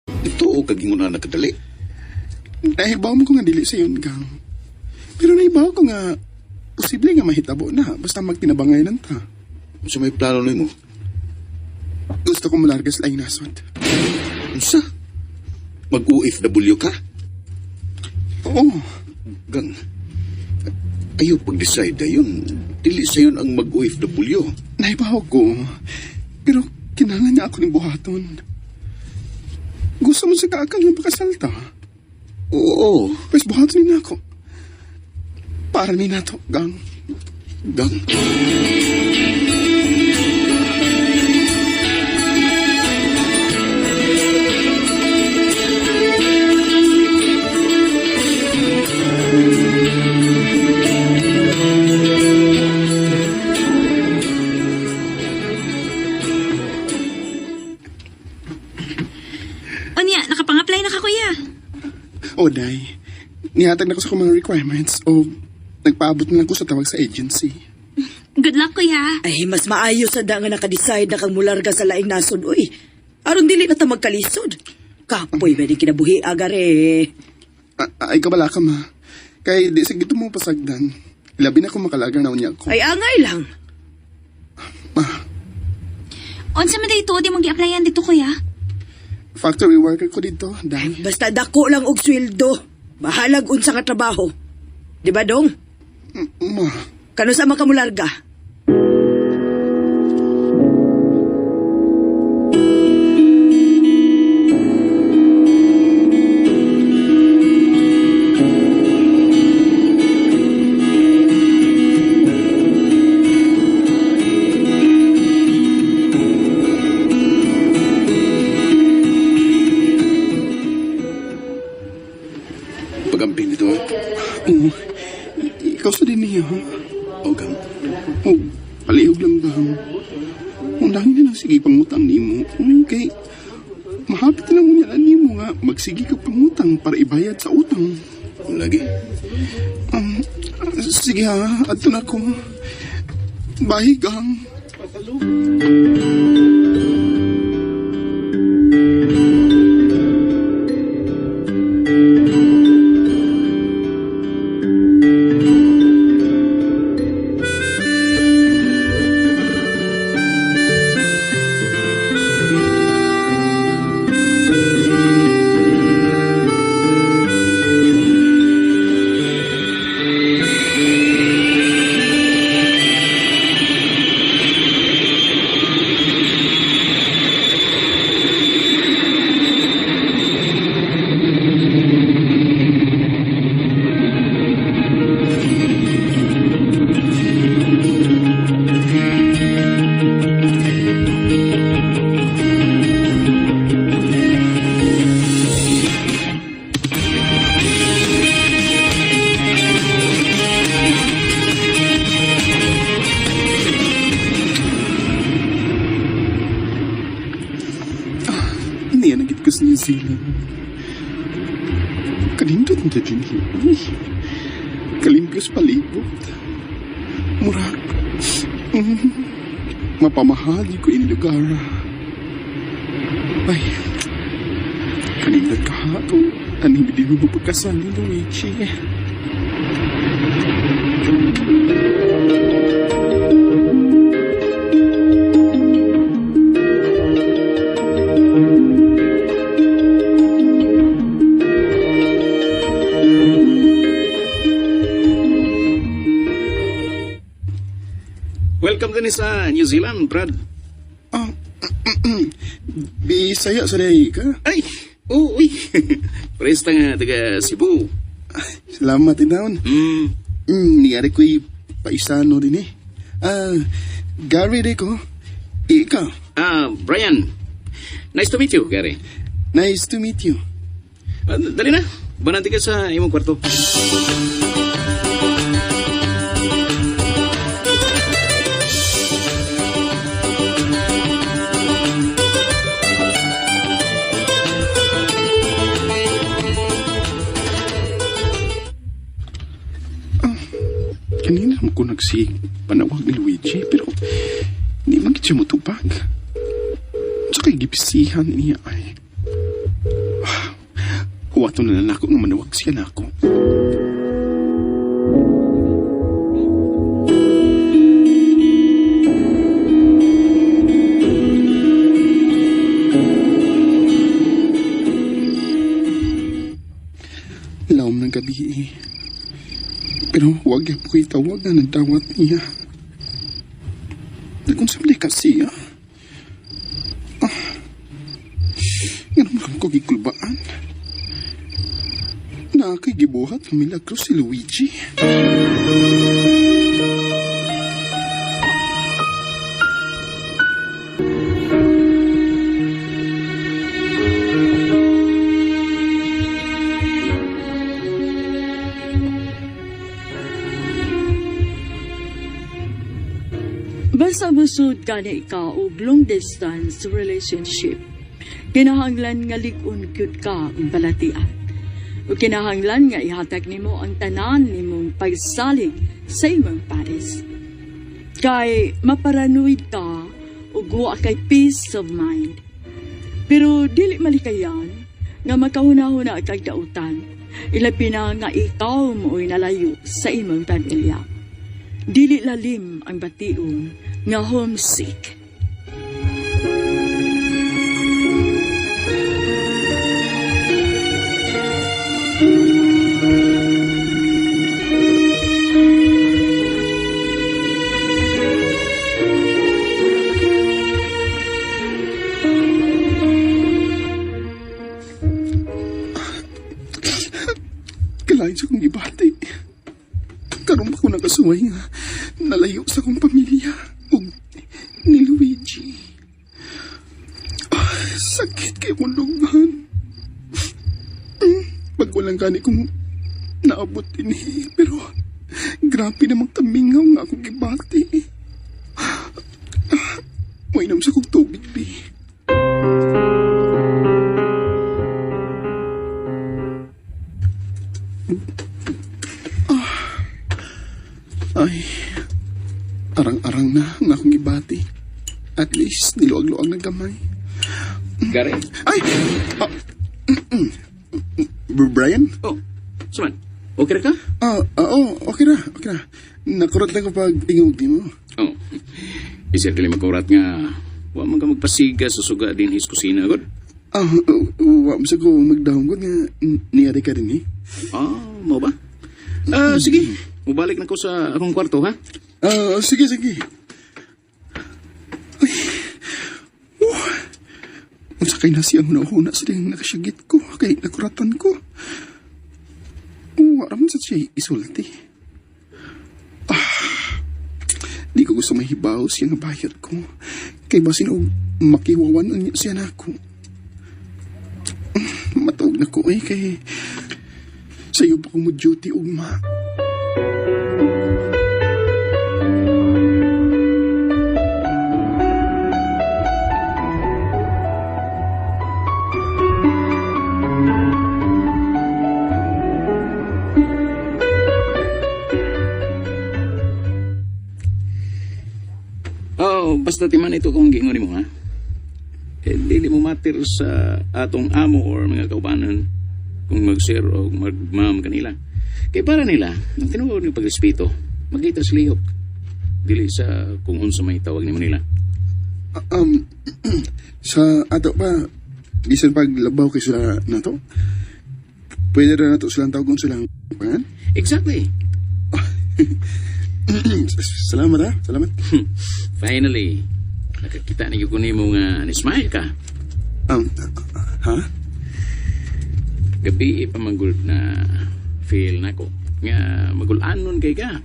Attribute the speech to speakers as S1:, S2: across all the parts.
S1: Ito o kagingon na nakadali.
S2: Nahibaw mo ko nga dili sa yun, gang. Pero nahibaw ko nga, posible nga mahitabo na, basta magtinabangay ng ta.
S1: Unsa may plano nimo?
S2: Gusto ko malarga sa laing nasod.
S1: Unsa? Mag-OFW ka?
S2: Oo,
S1: Gang. Ayaw pag-decide ayun. Dili sa yun ang mag-OFW.
S2: nahibaw ko. Pero kinahanglan niya ako ng buhaton. Gusto mo sa kaakal ng pakasalta?
S1: Oo.
S2: Pues buhaton niya ako. Para ni nato, gang.
S1: Gang.
S3: O niya, nakapang-apply na ka, kuya.
S2: O, day. Nihatag na ko sa kong mga requirements o nagpaabot na lang ko sa tawag sa agency.
S3: Good luck, kuya.
S4: Ay, mas maayo sa da nga nakadecide na kang mularga sa laing nasod, uy. Aron dili na ta magkalisod. Kapoy, pwede kinabuhi agare.
S2: Ay, kabala ka, ma. Kay di sa gito mo pasagdan. Labi na kung makalagar na unya ko.
S4: Ay, angay lang.
S2: Ma,
S3: Onsa man dito, di mong gi-applyan dito, kuya.
S2: factory worker ko dito, day.
S4: Basta dako lang og sweldo. Bahalag unsa ka trabaho. Di ba, dong?
S2: Ma,
S4: Kano sa makamularga?
S1: Pagampin dito.
S2: oo. Ikaw sa din niya, ha?
S1: O gang.
S2: O, palihog lang ba? Undahin na lang sige pangutang ni mo. Okay. Mahapit na lang unya ni mo nga. Magsige ka pangutang para ibayad sa utang.
S1: Lagi.
S2: Sige ha, ato na ko. Bye, gang. Hindi yan nagit ko sa New Zealand. Kalindot na din hiway. Kalimpyos palibot. Murag. Mapamahali ko ini lugar. Ay. Kalindot ka ha ito. Anong hindi mo pagkasal ni Luigi?
S1: Welcome din sa New Zealand, Brad.
S2: Ah, Bisaya sa day ka.
S1: Ay! Oo, uy. Presta nga, taga Cebu.
S2: Salamat din niyari ko'y paisano din eh. Gary de ko. Ikaw.
S1: Brian. Nice to meet you, Gary.
S2: Nice to meet you.
S1: Dali na. Bananti ka sa imong kwarto.
S2: Kanina mo ko panawag ni Luigi, pero hindi man siya matupag. Sa kay gipisihan niya ay. Wato na lang ako nga manawag siya na ako. Laom ng gabi eh. Pero huwag yan po kayo tawag na nagdawat niya. Kung sa kasi nga naman ko gikulbaan. Nakakagibuhat ng milagro si Luigi.
S5: Basta musud ka na ikaw og long distance relationship, kinahanglan nga lig-on gyud ka ang balatian. O kinahanglan nga ihatag nimo ang tanan nimong pagsalig sa imong pares. Kay maparanoid ka ug wa kay peace of mind. Pero dili malikayan nga makahuna-huna kag dautan, ilabi na nga ikaw mo'y nalayo sa imong pamilya. Dili lalim ang bation nga homesick.
S2: Kalain sa kong ibati. Karoon pa ko nakasuway nga nalayo sa kong pamilya o ni Luigi. Sakit kay kong lunghan. Pag walang gani kong naabot din eh. Pero grabe namang tamingaw nga akong ibati. Mainam sa kong tubig, Bi. Ay, arang-arang na nga akong ibati. At least, niluag-luag ng gamay.
S1: Gary?
S2: Ay! Brian?
S1: Oh, Saman, okay ka?
S2: Oo, okay na. Nakurot lang ko pag ingog di mo.
S1: Oh, isir kali makurat nga. Wa man ka magpasiga sa suga din his kusina, God.
S2: Wa mo sa ko magdahong ko nga niyari ka rin eh.
S1: Mo ba? Sige. Mubalik na ko sa akong kwarto, ha?
S2: Sige. Ay, unsa kay na siyang hunahuna sa ding nakasyagit ko, kay nakuratan ko. Waram sa siya isulti. Di ko gusto mahibaw siya nga bayad ko. Kay basin og makiwawan niya siya na ako. Matawag na ko eh, kay sayo pa ko mo duty ugma.
S1: Basta timan ito kung gingon mo, ha? Dili mo matter sa atong amo or mga kaubanan kung mag-share o mag-ma'am kanila. Kaya para nila, ang tinuod ng pagrespeto, magkita sa lihok. Dili sa kung unsa may tawag ni nila.
S2: Sa ato pa, bisan paglabaw kay sila na to, pwede rin na to silang tawag kung silang pangan?
S1: Exactly.
S2: Salamat ha, salamat.
S1: Finally, nakakita na yung mo nga ni-smile ka.
S2: Ha?
S1: Gabi pamanggol na feel na ko. Nga magulanon kay ka.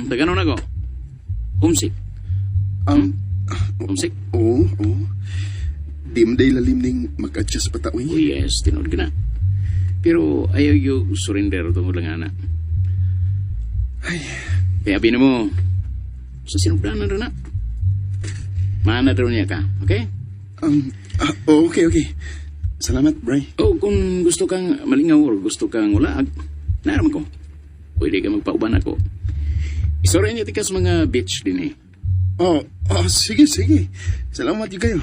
S1: Tagano na ko. Homesick. Homesick?
S2: Oo. Di mo day lalim ning mag-adjust pa taoy.
S1: Oh yes, tinood ka na. Pero ayaw yung surrender tungkol lang anak.
S2: Ay.
S1: Kaya abin mo, sa sinuplanan rin na. Mana daw niya ka, okay?
S2: Okay. Salamat, Bray.
S1: Oh, kung gusto kang malingaw o gusto kang ulaag, naram ko. Pwede ka magpauban ako. Isoray niya tika sa mga beach din eh.
S2: Sige. Salamat yung kayo.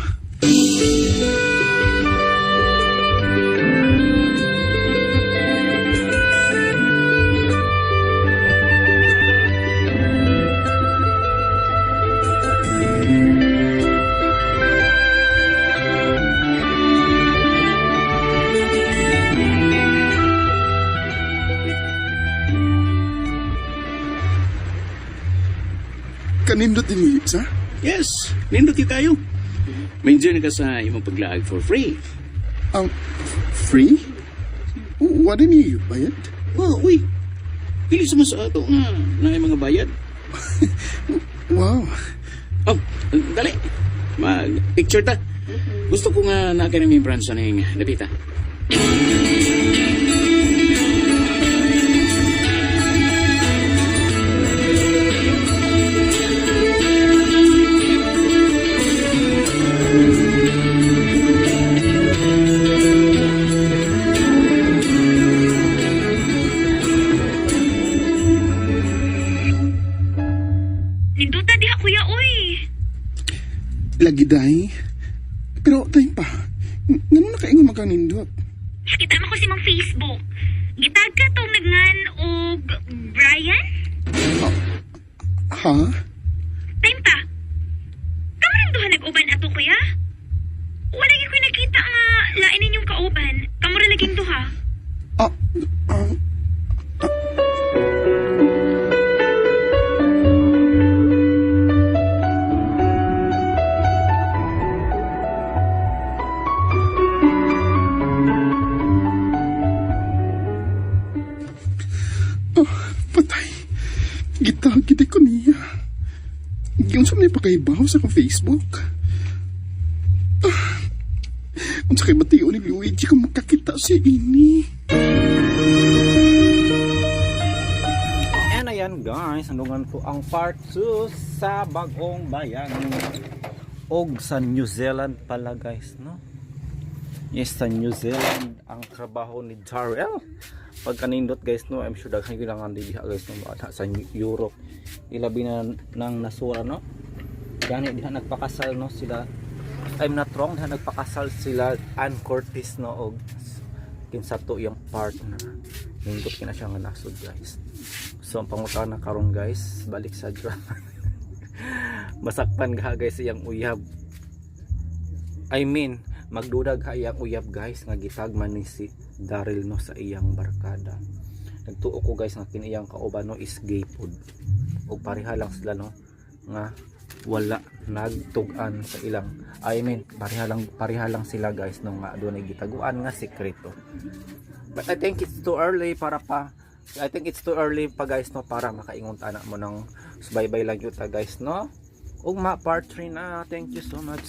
S2: nindot din sa?
S1: Yes, nindot yung kayo. May-enjoy na ka sa imong paglaag for free.
S2: Ang free? Wala niyo bayad?
S1: Oh, uy. Pili sa sa ato nga na yung mga bayad.
S2: Wow.
S1: Oh, dali. Mag-picture ta. Gusto ko nga na ka namin branch ng Lapita.
S3: Ninduta diha kuya, uy.
S2: Lagi day. Pero tayo pa. Ganun na kaingon makanindot.
S3: Kita mo ko si mong Facebook. Gitag ka tong nagngan og Brian?
S2: Ha?
S3: Time pa. Kamarang duha nag-uban ato kuya? Wala gyud ko nakita nga lain ninyong kauban. Kamura laging duha.
S2: Ah, ah, patay. Gita ko niya. Yung sa may pakaibaw sa akong Facebook. Kung sa kay batiyo ni Luigi kung magkakita si ini.
S6: And ayan guys, andungan ko ang part 2 sa Bagong Bayan. Og sa New Zealand pala guys, no? Yes, sa New Zealand ang trabaho ni Darrell. Pag kanindot guys, no, I'm sure daghan kailangan diha guys, no, sa Europe. Ilabi na nang nasura, no? Gani diha nagpakasal, no, sila. I'm not wrong, diha nagpakasal sila Ann Curtis, no, og kinsa to yung partner. Nindot kina siya nga nasod guys. So ang pangutana karon guys, balik sa drama. Masakpan ga guys iyang uyab. I mean, magdudag ka iyang uyab guys nga gitagman ni si Darrell, no, sa iyang barkada. Nagtuo ko guys nga kiniyang kauban, no, is gay pod. Og pareha lang sila, no, nga wala nagtugan sa ilang, I mean pareha lang sila guys, no, nga adunay gitaguan nga sekreto. But I think it's too early para pa guys, no, para makaingon ana mo ng subaybay lang yun ta guys, no. Ug ma part 3 na. Thank you so much.